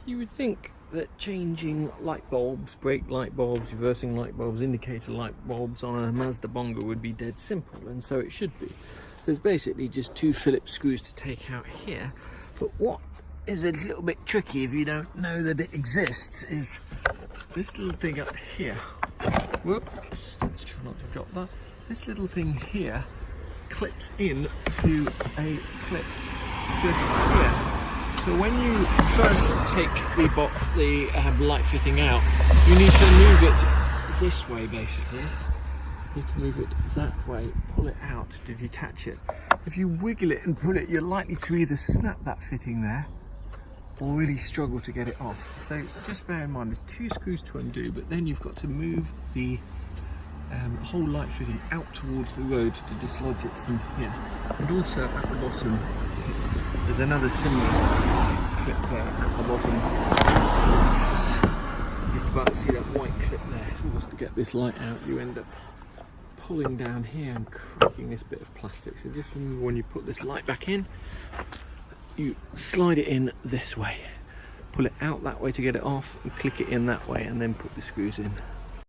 You would think that changing light bulbs, brake light bulbs, reversing light bulbs, indicator light bulbs on a Mazda Bongo would be dead simple, and so it should be. There's basically just 2 Phillips screws to take out here, but what is a little bit tricky if you don't know that it exists is this little thing up here. Whoops, let's try not to drop that. This little thing here clips in to a clip just here. So when you first take the light fitting out, you need to move it this way basically. You need to move it that way, pull it out to detach it. If you wiggle it and pull it, you're likely to either snap that fitting there or really struggle to get it off. So just bear in mind there's 2 screws to undo, but then you've got to move the whole light fitting out towards the road to dislodge it from here. And also at the bottom there's another similar clip there at the bottom. Just about to see that white clip there. If you was to get this light out, you end up pulling down here and cracking this bit of plastic. So just remember, when you put this light back in, you slide it in this way, pull it out that way to get it off, and click it in that way, and then put the screws in.